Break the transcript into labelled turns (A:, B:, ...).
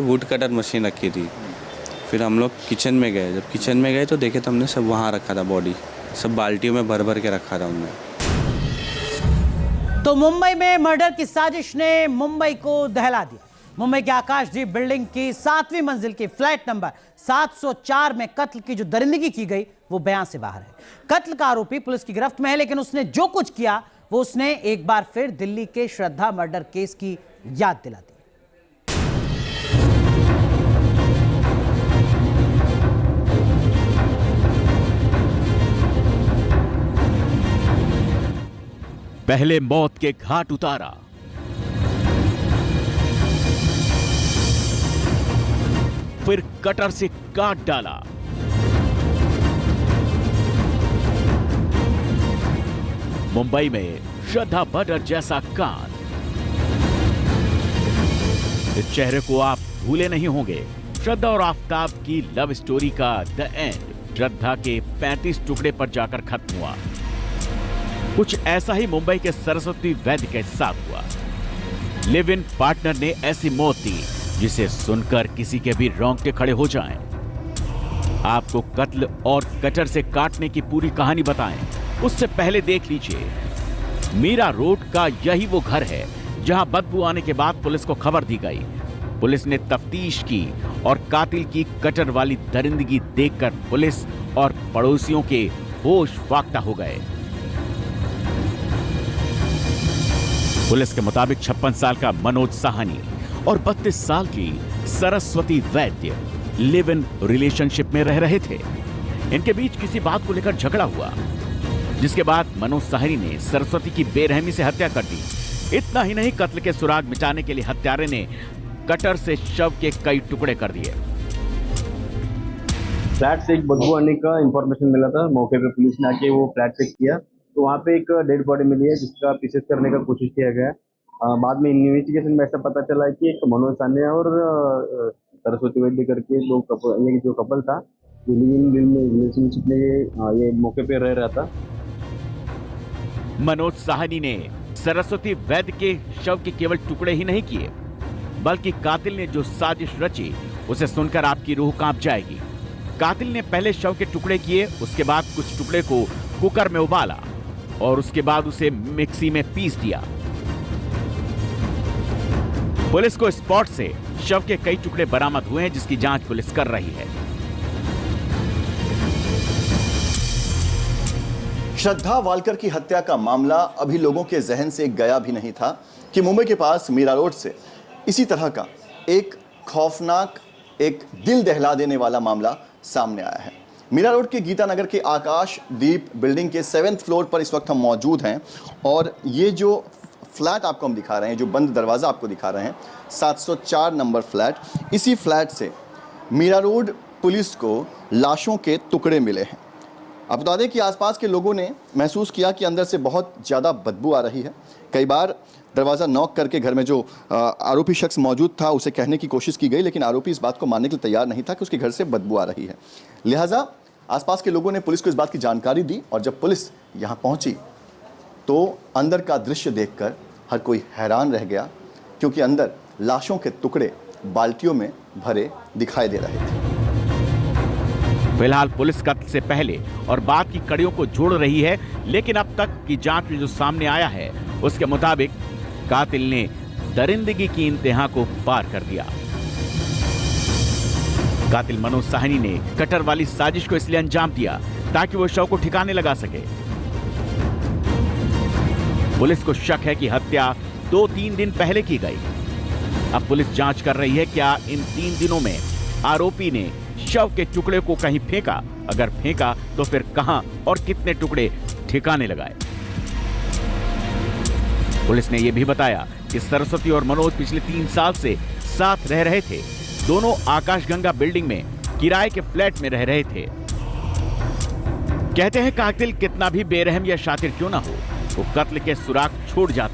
A: Would cutter machine रखी थी। फिर हम लोग किचन में गए। जब किचन में गए तो देखे तो हमने सब वहाँ रखा था, बॉडी सब बाल्टियों में भर भर के रखा था उनने।
B: तो मुंबई में मर्डर की साजिश ने मुंबई को दहला दिया। मुंबई के आकाशदीप बिल्डिंग की 7वीं मंजिल के फ्लैट नंबर 704 में कत्ल की जो दरिंदगी की गई वो बयान से बाहर है। कत्ल का आरोपी पुलिस की गिरफ्त में है, लेकिन उसने जो कुछ किया वो उसने एक बार फिर दिल्ली के श्रद्धा मर्डर केस की याद दिला दी।
C: पहले मौत के घाट उतारा, फिर कटर से काट डाला, मुंबई में श्रद्धा मर्डर जैसा कांड। इस चेहरे को आप भूले नहीं होंगे। श्रद्धा और आफताब की लव स्टोरी का द एंड श्रद्धा के 35 टुकड़े पर जाकर खत्म हुआ। कुछ ऐसा ही मुंबई के सरस्वती वैद्य के साथ हुआ। लिव इन पार्टनर ने ऐसी मौत दी जिसे सुनकर किसी के भी रोंगटे खड़े हो जाएं। आपको कत्ल और कटर से काटने की पूरी कहानी बताएं, उससे पहले देख लीजिए, मीरा रोड का यही वो घर है जहां बदबू आने के बाद पुलिस को खबर दी गई। पुलिस ने तफ्तीश की और कातिल की कटर वाली दरिंदगी देखकर पुलिस और पड़ोसियों के होश फाख्ता हो गए। पुलिस के मुताबिक 56 साल का मनोज साहनी और 32 साल की सरस्वती वैद्य लिव इन रिलेशनशिप में रह रहे थे। इनके बीच किसी बात को लेकर झगड़ा हुआ, जिसके बाद मनोज साहनी ने सरस्वती की बेरहमी से हत्या कर दी। इतना ही नहीं, कत्ल के सुराग मिटाने के लिए हत्यारे ने कटर से शव के कई टुकड़े कर दिए।
D: फ्लैट से एक बदबू आने का इंफॉर्मेशन मिला था। मौके पे पुलिस ने आके वो फ्लैट चेक किया तो वहाँ पे एक डेड बॉडी मिली है जिसका पीसेस करने का कोशिश किया गया। बाद में इन्वेस्टिगेशन में ऐसा पता चला है कि एक मनोज साहनी और सरस्वती वैद्य करके ये जो कपल था, जो रिलेशनशिप में ये मौके पे रह रहा था।
C: मनोज साहनी ने सरस्वती वैद्य के शव के केवल टुकड़े ही नहीं किए, बल्कि कातिल ने जो साजिश रची उसे सुनकर आपकी रूह कांप जाएगी। कातिल ने पहले शव के टुकड़े किए, उसके बाद कुछ टुकड़े को कुकर में उबाला और उसके बाद उसे मिक्सी में पीस दिया। पुलिस को स्पॉट से शव के कई टुकड़े बरामद हुए हैं, जिसकी जांच पुलिस कर रही है।
E: श्रद्धा वालकर की हत्या का मामला अभी लोगों के जहन से गया भी नहीं था कि मुंबई के पास मीरा रोड से इसी तरह का एक खौफनाक, एक दिल दहला देने वाला मामला सामने आया है। मीरा रोड के गीतानगर के आकाशदीप बिल्डिंग के 7th फ्लोर पर इस वक्त हम मौजूद हैं और ये जो फ्लैट आपको हम दिखा रहे हैं, जो बंद दरवाज़ा आपको दिखा रहे हैं, 704 नंबर फ्लैट, इसी फ्लैट से मीरा रोड पुलिस को लाशों के टुकड़े मिले हैं। आप बता दें कि आसपास के लोगों ने महसूस किया कि अंदर से बहुत ज़्यादा बदबू आ रही है। कई बार दरवाज़ा नॉक करके घर में जो आरोपी शख्स मौजूद था उसे कहने की कोशिश की गई, लेकिन आरोपी इस बात को मानने के लिए तैयार नहीं था कि उसके घर से बदबू आ रही है। लिहाजा आसपास के लोगों ने पुलिस को इस बात की जानकारी दी और जब पुलिस यहाँ पहुँची तो अंदर का दृश्य देखकर हर कोई हैरान रह गया, क्योंकि अंदर लाशों के टुकड़े बाल्टियों में भरे दिखाई दे रहे थे।
C: फिलहाल पुलिस कत्ल से पहले और बाद की कड़ियों को जोड़ रही है, लेकिन अब तक की जांच में जो सामने आया है उसके मुताबिक कातिल ने दरिंदगी की इंतहा को पार कर दिया। कातिल मनोज साहनी ने कटर वाली साजिश को इसलिए अंजाम दिया ताकि वो शव को ठिकाने लगा सके। पुलिस को शक है कि हत्या 2-3 दिन पहले की गई। अब पुलिस जांच कर रही है क्या इन 3 दिनों में आरोपी ने शव के टुकड़े को कहीं फेंका, अगर फेंका तो फिर कहां और कितने टुकड़े ठिकाने लगाए। पुलिस ने यह भी बताया कि सरस्वती और मनोज पिछले 3 साल से साथ रह रहे थे। दोनों आकाशगंगा बिल्डिंग में किराए के फ्लैट में रह रहे थे। कहते हैं कातिल कितना भी बेरहम या शातिर क्यों ना हो, वो कत्ल के सुराग छोड़ जाता है।